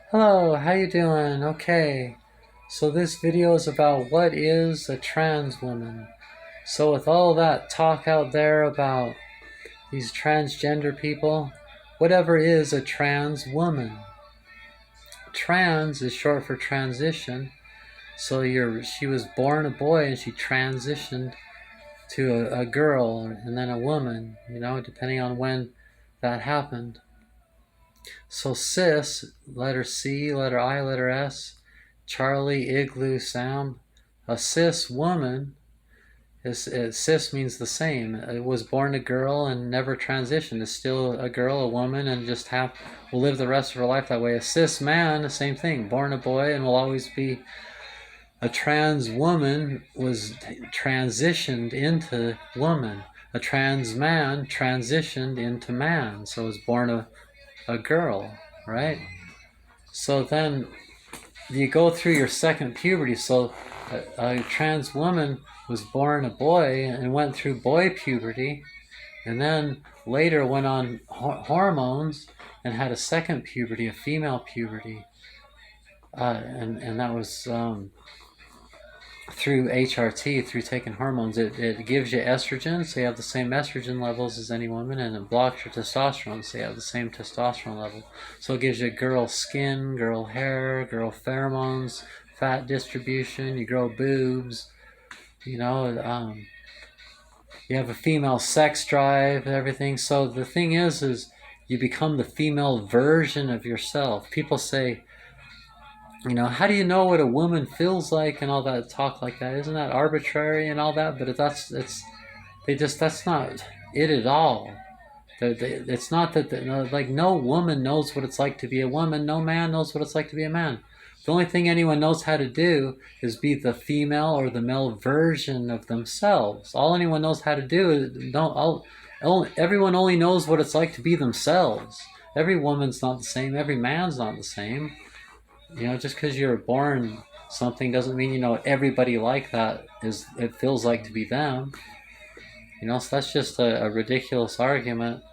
Hello, how you doing? Okay, so this video is about what is a trans woman. So with all that talk out there about these transgender people, whatever is a trans woman? Trans is short for transition. So she was born a boy and she transitioned to a girl and then a woman, depending on when that happened. So cis, letter C, letter I, letter S, Charlie, Igloo, Sam. A cis woman cis means the same. It was born a girl and never transitioned. It's still a girl, a woman, and just will live the rest of her life that way. A cis man, the same thing. Born a boy and will always be. A trans woman was transitioned into woman. A trans man transitioned into man. So was born a girl, right? So then you go through your second puberty. So a trans woman was born a boy and went through boy puberty, and then later went on hormones and had a second puberty, a female puberty, and that was through HRT, through taking hormones. It gives you estrogen, so you have the same estrogen levels as any woman, and it blocks your testosterone, so you have the same testosterone level. So it gives you girl skin, girl hair, girl pheromones, fat distribution, you grow boobs, you have a female sex drive, everything. So the thing is you become the female version of yourself. People say, how do you know what a woman feels like and all that talk like that? Isn't that arbitrary and all that? But that's not it at all. It's not that, like, no woman knows what it's like to be a woman. No man knows what it's like to be a man. The only thing anyone knows how to do is be the female or the male version of themselves. All anyone knows how to do is everyone only knows what it's like to be themselves. Every woman's not the same. Every man's not the same. Just because you're born something doesn't mean everybody like that it feels like to be them. So that's just a ridiculous argument.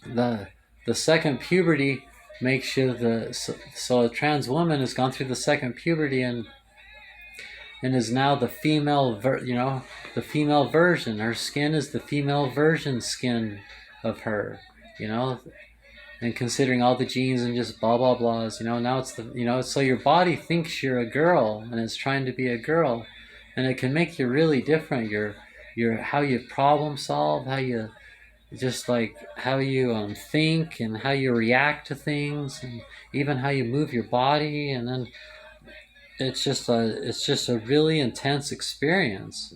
The second puberty makes you so a trans woman has gone through the second puberty and is now the female the female version. Her skin is the female version skin of her, and considering all the genes and just blah blah blahs, now it's so your body thinks you're a girl and it's trying to be a girl, and it can make you really different. Your how you problem solve, how you just like how you think and how you react to things, and even how you move your body, and then it's just a really intense experience.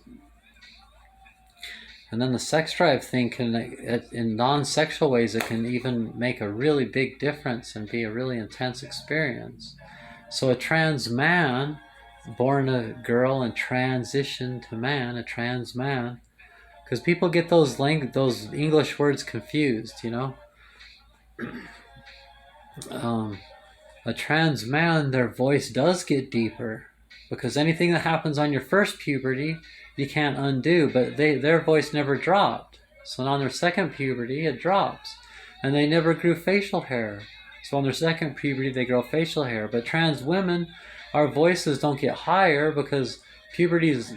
And then the sex drive thing can, in non-sexual ways, it can even make a really big difference and be a really intense experience. So a trans man, born a girl and transitioned to man, a trans man, because people get those English words confused, a trans man, their voice does get deeper, because anything that happens on your first puberty you can't undo, but their voice never dropped. So on their second puberty it drops, and they never grew facial hair. So on their second puberty they grow facial hair. But trans women, our voices don't get higher, because puberty is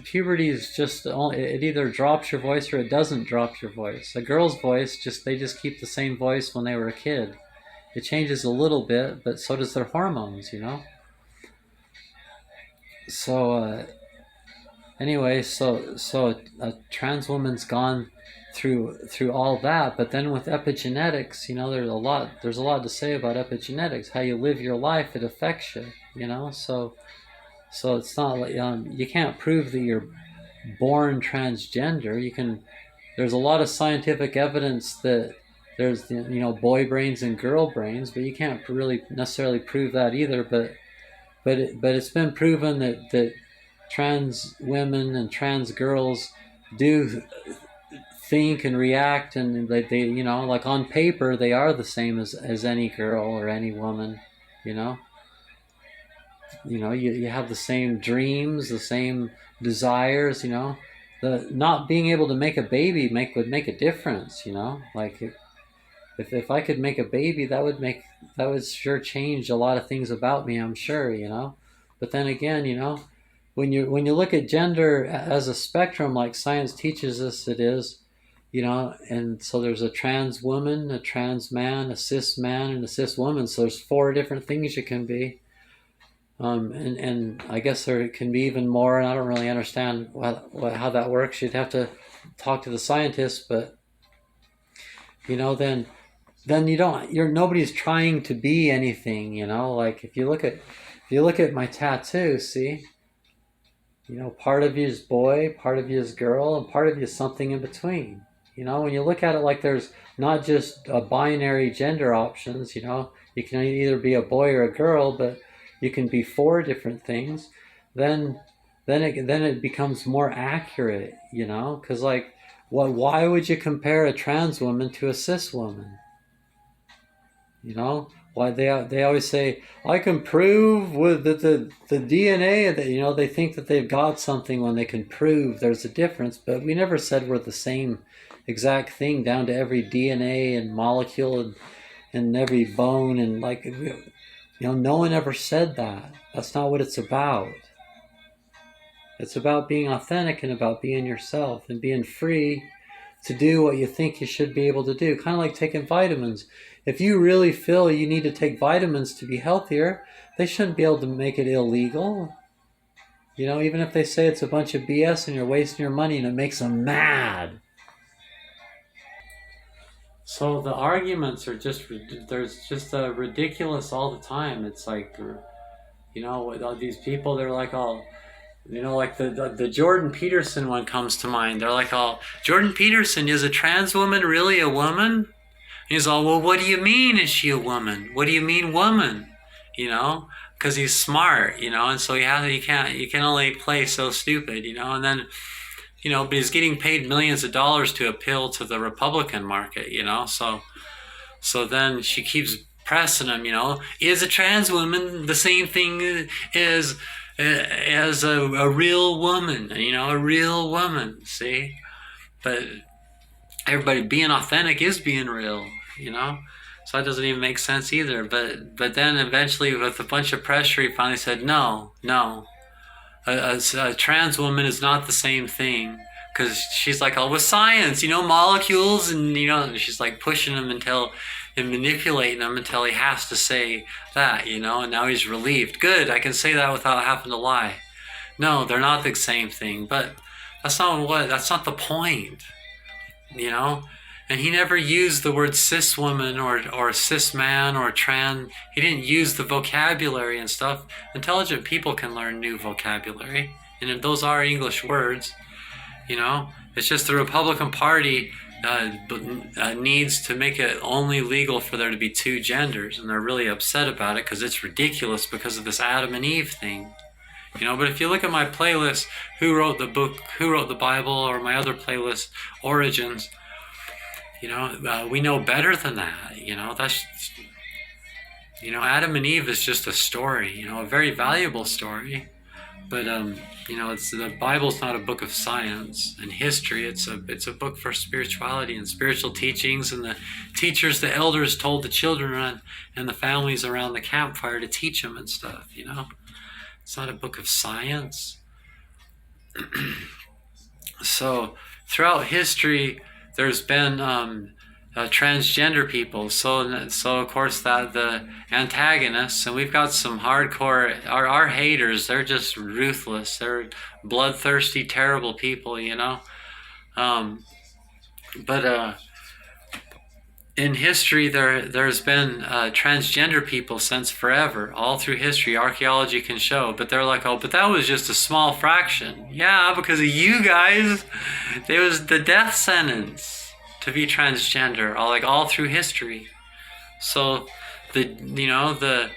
just it either drops your voice or it doesn't drop your voice. A girl's voice they just keep the same voice when they were a kid. It changes a little bit, but so does their hormones, So anyway, so a trans woman's gone through all that, but then with epigenetics, there's a lot to say about epigenetics. How you live your life, it affects you, So it's not like you can't prove that you're born transgender. There's a lot of scientific evidence that there's boy brains and girl brains, but you can't really necessarily prove that either. But it's been proven that trans women and trans girls do think and react, and they like on paper they are the same as any girl or any woman. You have the same dreams, the same desires. The not being able to make a baby would make a difference. Like if I could make a baby, that would sure change a lot of things about me, I'm sure, you know. But then again, you know, when you look at gender as a spectrum, like science teaches us it is, you know, and so there's a trans woman, a trans man, a cis man, and a cis woman. So there's four different things you can be. And I guess there can be even more, and I don't really understand how that works. You'd have to talk to the scientists, but you know, then nobody's trying to be anything, you know. Like if you look at my tattoo, see, you know, part of you is boy, part of you is girl, and part of you is something in between. You know, when you look at it like there's not just a binary gender options, you know, you can either be a boy or a girl, but you can be four different things, then it becomes more accurate, you know, because like, why would you compare a trans woman to a cis woman? You know, why they always say I can prove with the DNA that, you know, they think that they've got something when they can prove there's a difference, but we never said we're the same exact thing down to every DNA and molecule and every bone and like. You know, no one ever said that. That's not what it's about. It's about being authentic and about being yourself and being free to do what you think you should be able to do. Kind of like taking vitamins. If you really feel you need to take vitamins to be healthier, they shouldn't be able to make it illegal. You know, even if they say it's a bunch of BS and you're wasting your money and it makes them mad. So the arguments are there's just ridiculous all the time. It's like, you know, with all these people, they're like all, you know, like the Jordan Peterson one comes to mind. They're like all, Jordan Peterson, is a trans woman really a woman? And he's all, well, what do you mean is she a woman? What do you mean woman? You know, because he's smart, you know, and so you can only play so stupid, you know, and then, you know, but he's getting paid millions of dollars to appeal to the Republican market, you know, so then she keeps pressing him, you know, is a trans woman the same thing as a real woman, you know, a real woman, see? But everybody being authentic is being real, you know? So that doesn't even make sense either. But then eventually with a bunch of pressure, he finally said, no. A trans woman is not the same thing, because she's like, oh, with science, you know, molecules, and you know, she's like pushing him and manipulating him until he has to say that, you know, and now he's relieved. Good, I can say that without having to lie. No, they're not the same thing, but that's not the point, you know. And he never used the word cis woman or cis man or trans. He didn't use the vocabulary and stuff. Intelligent people can learn new vocabulary. And if those are English words, you know. It's just the Republican Party needs to make it only legal for there to be two genders. And they're really upset about it because it's ridiculous because of this Adam and Eve thing. You know, but if you look at my playlist, Who Wrote the Bible, or my other playlist, Origins, you know, we know better than that. You know, that's, you know, Adam and Eve is just a story, you know, a very valuable story. But, you know, the Bible's not a book of science and history. It's a book for spirituality and spiritual teachings, and the teachers, the elders told the children and the families around the campfire to teach them and stuff, you know. It's not a book of science. So throughout history, there's been transgender people. So of course that the antagonists, and we've got some hardcore, our haters, they're just ruthless. They're bloodthirsty, terrible people, you know. But in history, there's been transgender people since forever, all through history. Archaeology can show, but they're like, oh, but that was just a small fraction. Yeah, because of you guys, there was the death sentence to be transgender, all through history. So the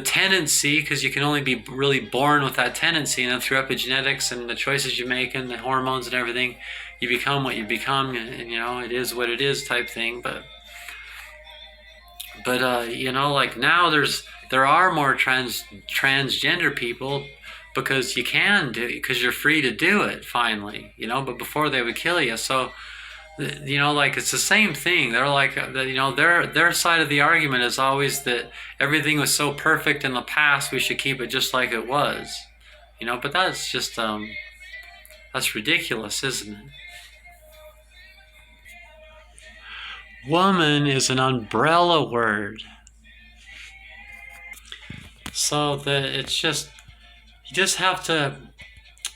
tendency, because you can only be really born with that tendency, and then through epigenetics and the choices you make and the hormones and everything, you become what you become, and you know, it is what it is type thing. But you know, like now there are more transgender people because you can do it, because you're free to do it finally, you know. But before they would kill you. So You know, like it's the same thing. They're like, you know, their side of the argument is always that everything was so perfect in the past, we should keep it just like it was. You know, but that's just that's ridiculous, isn't it? Woman is an umbrella word. So that it's just, you just have to,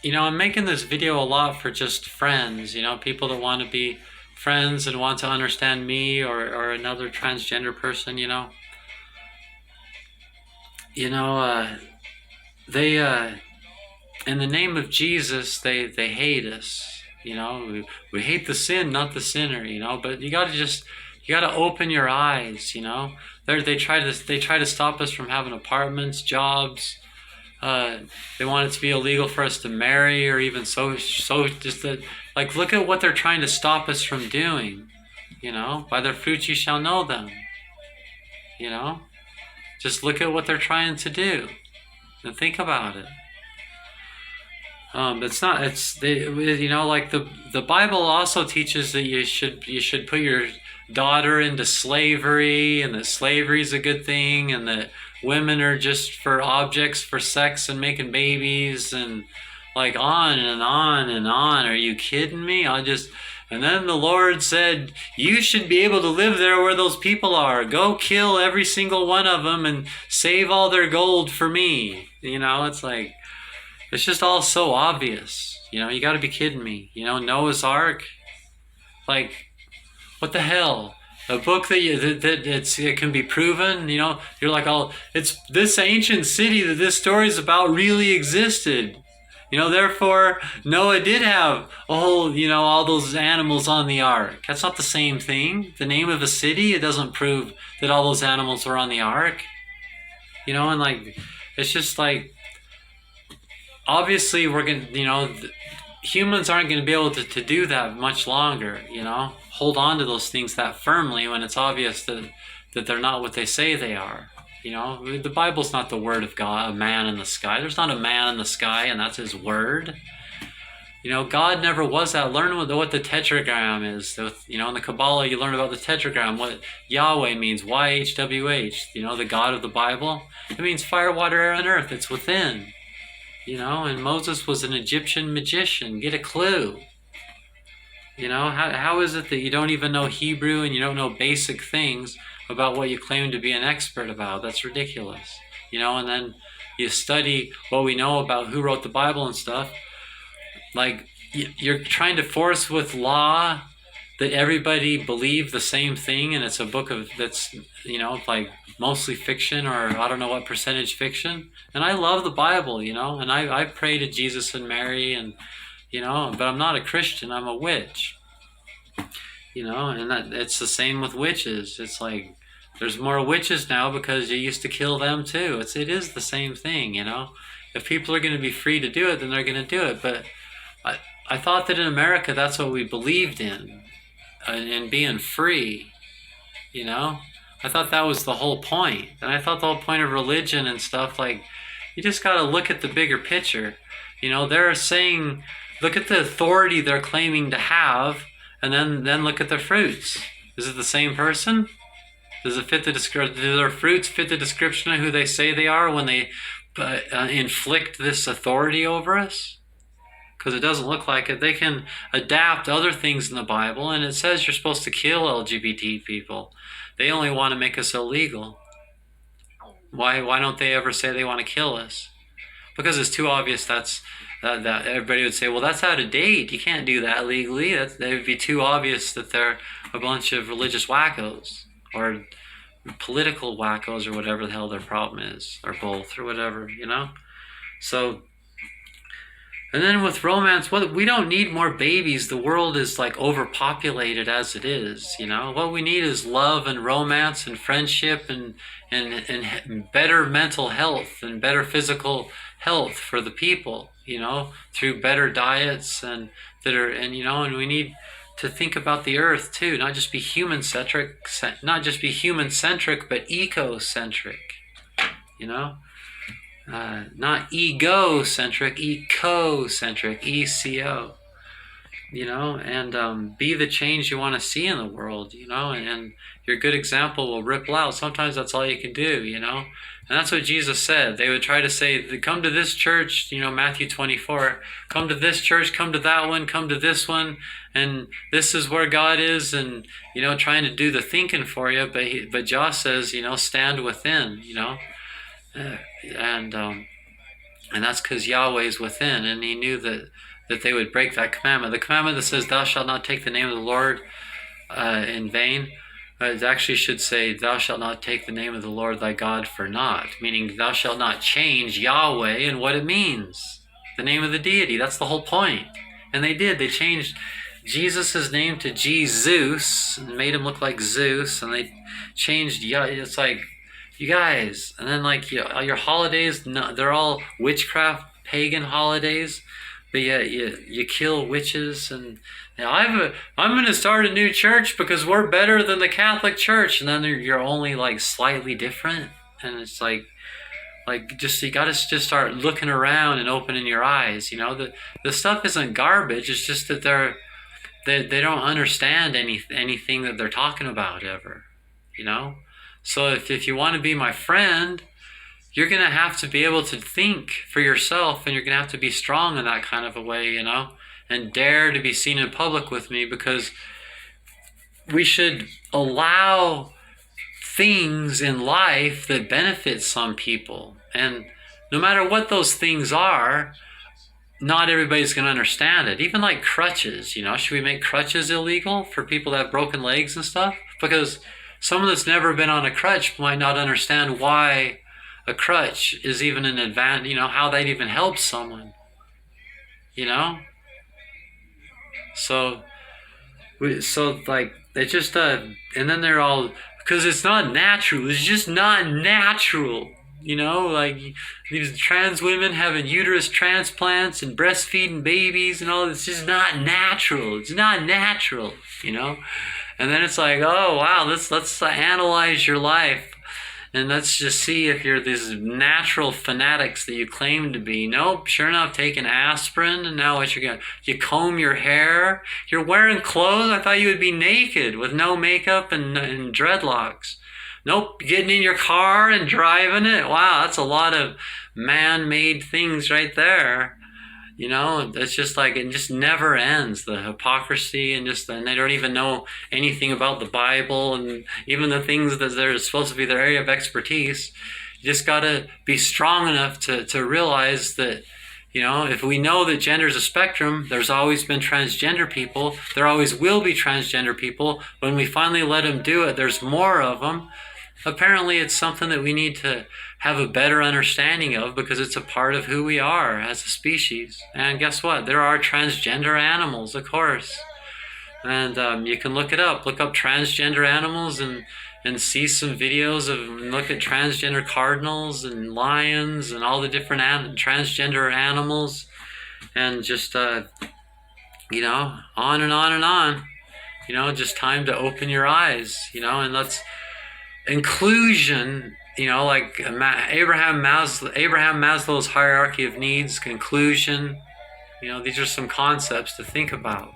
you know, I'm making this video a lot for just friends, you know, people that want to be friends and want to understand me or another transgender person, you know. You know, they, in the name of Jesus, they hate us, you know. We hate the sin, not the sinner, you know, but you gotta open your eyes, you know. They try to stop us from having apartments, jobs. They want it to be illegal for us to marry, or even so just that, like, look at what they're trying to stop us from doing. You know, by their fruits you shall know them. You know, just look at what they're trying to do, and think about it. It's not. You know, like the Bible also teaches that you should put your daughter into slavery, and that slavery is a good thing, and that women are just for objects for sex and making babies, and like on and on and on. Are you kidding me? And then the Lord said, you should be able to live there where those people are. Go kill every single one of them and save all their gold for me. You know, it's like, it's just all so obvious. You know, you got to be kidding me. You know, Noah's Ark. Like, what the hell? A book that it can be proven. You know, you're like, oh, it's this ancient city that this story is about really existed. You know, therefore Noah did have a whole, you know, all those animals on the ark. That's not the same thing. The name of a city, it doesn't prove that all those animals were on the ark. You know, and like, it's just like, obviously we're going to, you know, humans aren't going to be able to do that much longer, you know, hold on to those things that firmly when it's obvious that they're not what they say they are. You know, the Bible's not the word of God, a man in the sky. There's not a man in the sky, and that's his word. You know, God never was that. Learn what the tetragram is. You know, in the Kabbalah, you learn about the tetragram, what Yahweh means, YHWH, you know, the God of the Bible. It means fire, water, air, and earth. It's within. You know, and Moses was an Egyptian magician. Get a clue. You know, how is it that you don't even know Hebrew and you don't know basic things about what you claim to be an expert about? That's ridiculous. You know, and then you study what we know about who wrote the Bible and stuff. Like, you're trying to force with law that everybody believe the same thing, and it's a book that's, you know, like mostly fiction, or I don't know what percentage fiction. And I love the Bible, you know, and I pray to Jesus and Mary, and, you know, but I'm not a Christian, I'm a witch. You know, and that it's the same with witches. It's like, there's more witches now because you used to kill them too. It is the same thing, you know. If people are going to be free to do it, then they're going to do it. But I thought that in America that's what we believed in being free, you know. I thought that was the whole point. And I thought the whole point of religion and stuff, like, you just got to look at the bigger picture. You know, they're saying, look at the authority they're claiming to have, and then look at the fruits. Is it the same person? Does it fit the description? Do their fruits fit the description of who they say they are when they inflict this authority over us? Because it doesn't look like it. They can adapt other things in the Bible, and it says you're supposed to kill LGBT people. They only want to make us illegal. Why don't they ever say they want to kill us? Because it's too obvious. That everybody would say, well, that's out of date. You can't do that legally. That would be too obvious that they're a bunch of religious wackos or political wackos or whatever the hell their problem is, or both, or whatever, you know. So. And then with romance, we don't need more babies. The world is like overpopulated as it is, you know. What we need is love and romance and friendship and better mental health and better physical health for the people, you know, through better diets and you know, and we need to think about the earth too, not just be human-centric, but eco-centric, you know. Not ego-centric, eco-centric, ECO. and be the change you want to see in the world, and your good example will ripple out. Sometimes that's all you can do, and that's what Jesus said. They would try to say, come to this church, Matthew 24, come to this church, come to that one, come to this one, and this is where God is, and, trying to do the thinking for you, but Josh says, stand within, uh, and, um, and that's because Yahweh is within, and he knew that they would break that commandment. The commandment that says, thou shalt not take the name of the Lord in vain, it actually should say, thou shalt not take the name of the Lord thy God for naught, meaning thou shalt not change Yahweh and what it means, the name of the deity. That's the whole point. And they did. They changed Jesus' name to Jesus and made him look like Zeus, and they changed, it's like, you guys, and then like your holidays, they're all witchcraft, pagan holidays, but yet you kill witches, and I'm going to start a new church because we're better than the Catholic Church, and then you're only like slightly different, and it's like just you got to just start looking around and opening your eyes. The stuff isn't garbage. It's just that they don't understand anything that they're talking about ever. So if you want to be my friend, you're going to have to be able to think for yourself, and you're going to have to be strong in that kind of a way, and dare to be seen in public with me, because we should allow things in life that benefit some people. And no matter what those things are, not everybody's going to understand it. Even like crutches, should we make crutches illegal for people that have broken legs and stuff? Because someone that's never been on a crutch might not understand why a crutch is even an advantage, how that even helps someone, So like, they just, and then they're all, because it's not natural. It's just not natural, like these trans women having uterus transplants and breastfeeding babies and all. It's just not natural. It's not natural, And then it's like, oh wow, let's analyze your life, and let's just see if you're these natural fanatics that you claim to be. Nope, sure enough, taking aspirin, and now what you comb your hair. You're wearing clothes. I thought you would be naked with no makeup and dreadlocks. Nope, getting in your car and driving it. Wow, that's a lot of man-made things right there. It's just like, it just never ends, the hypocrisy, and they don't even know anything about the Bible, and even the things that they're supposed to be their area of expertise. You just got to be strong enough to realize that, if we know that gender is a spectrum, there's always been transgender people, there always will be transgender people. When we finally let them do it, there's more of them. Apparently it's something that we need to have a better understanding of, because it's a part of who we are as a species. And guess what? There are transgender animals, of course. And you can look it up. Look up transgender animals and see some videos look at transgender cardinals and lions and all the different transgender animals. And just, on and on and on. Just time to open your eyes, and let's... Inclusion, like Abraham Maslow's hierarchy of needs, conclusion, these are some concepts to think about.